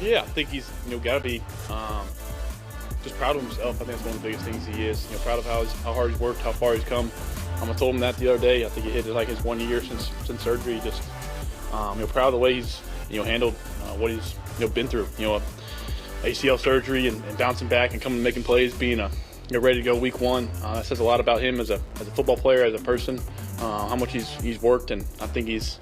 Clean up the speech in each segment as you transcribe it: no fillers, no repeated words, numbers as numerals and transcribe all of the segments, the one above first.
Yeah, I think he's got to be just proud of himself. I think that's one of the biggest things he is. Proud of how hard he's worked, how far he's come. I told him that the other day. I think it hit like his 1 year since surgery. Just proud of the way he's handled what he's been through. ACL surgery and bouncing back and coming and making plays, being ready to go week one. That says a lot about him as a football player, as a person, how much he's worked, and I think he's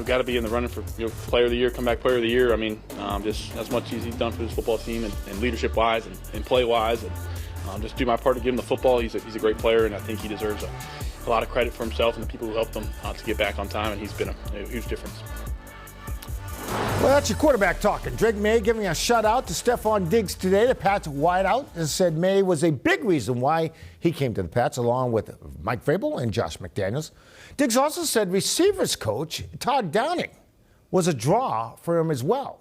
got to be in the running for player of the year, comeback player of the year. I mean, just as much as he's done for his football team and leadership-wise and play-wise, and just do my part to give him the football. He's a great player, and I think he deserves a lot of credit for himself and the people who helped him to get back on time, and he's been a huge difference. Well, that's your quarterback talking. Drake May giving a shout-out to Stefon Diggs today, the Pats wideout, and said May was a big reason why he came to the Pats, along with Mike Vrabel and Josh McDaniels. Diggs also said receivers coach Todd Downing was a draw for him as well,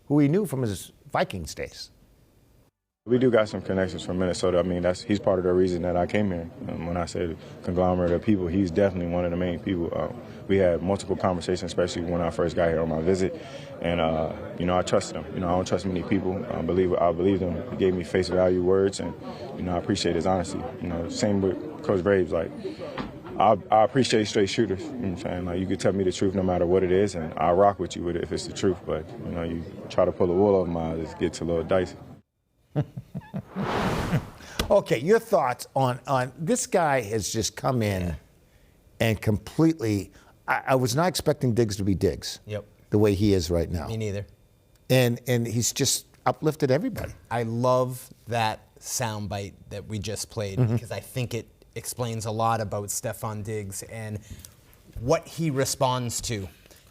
who he knew from his Vikings days. We do got some connections from Minnesota. I mean, he's part of the reason that I came here. When I say conglomerate of people, he's definitely one of the main people. We had multiple conversations, especially when I first got here on my visit. And, I trusted him. I don't trust many people. I believed him. He gave me face value words, and, I appreciate his honesty. Same with Coach Braves. Like, I appreciate straight shooters. You know what I'm saying? Like, you can tell me the truth no matter what it is, and I'll rock with you with it if it's the truth. But, you try to pull the wool over my eyes, it gets a little dicey. Okay, your thoughts on this guy has just come in and completely. I was not expecting Diggs to be Diggs. Yep. The way he is right now. Me neither. And he's just uplifted everybody. I love that soundbite that we just played because I think it explains a lot about Stefon Diggs and what he responds to.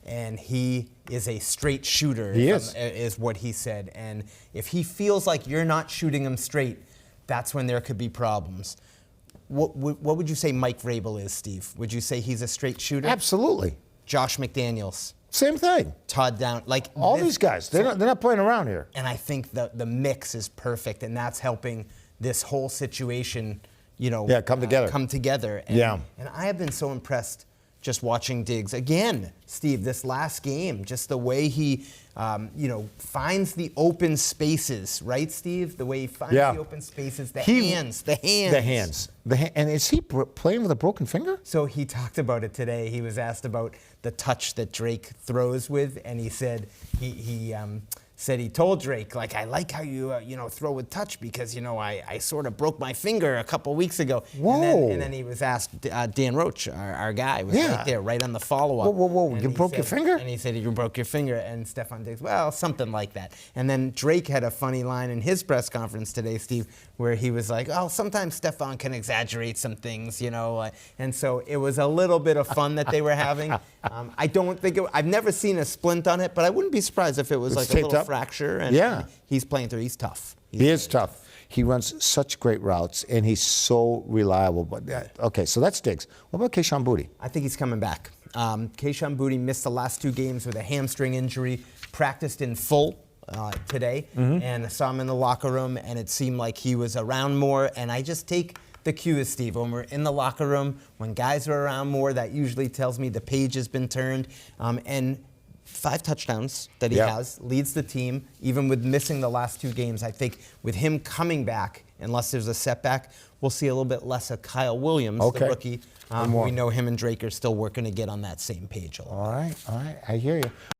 And he is a straight shooter, is what he said. And if he feels like you're not shooting him straight, that's when there could be problems. What would you say Mike Vrabel is, Steve? Would you say he's a straight shooter? Absolutely. Josh McDaniels. Same thing. Todd Down. Like all these guys, they're not playing around here. And I think the mix is perfect, and that's helping this whole situation, come together. Come together. And I have been so impressed just watching Diggs again, Steve, this last game, just the way he, finds the open spaces, right, Steve? The way he finds the open spaces, the hands. And is he playing with a broken finger? So he talked about it today. He was asked about the touch that Drake throws with, and he said he said he told Drake, like, I like how you, throw with touch because, I sort of broke my finger a couple weeks ago. Whoa. And then he was asked, Dan Roach, our guy, was right there, right on the follow-up. Whoa. You broke your finger? And he said, you broke your finger. And Stefon Diggs, well, something like that. And then Drake had a funny line in his press conference today, Steve, where he was like, oh, sometimes Stefon can exaggerate some things, And so it was a little bit of fun that they were having. I don't think I've never seen a splint on it, but I wouldn't be surprised if it was like a little fracture. And he's playing through. He's tough. He is tough. He runs such great routes, and he's so reliable. But okay, so that's Diggs. What about Kayshon Boutte? I think he's coming back. Kayshon Boutte missed the last 2 games with a hamstring injury, practiced in full today, and I saw him in the locker room, and it seemed like he was around more, and I just take the cue is, Steve, when we're in the locker room, when guys are around more, that usually tells me the page has been turned. And 5 touchdowns that he has, leads the team, even with missing the last 2 games. I think with him coming back, unless there's a setback, we'll see a little bit less of Kyle Williams, the rookie. We know him and Drake are still working to get on that same page a lot. All right, I hear you.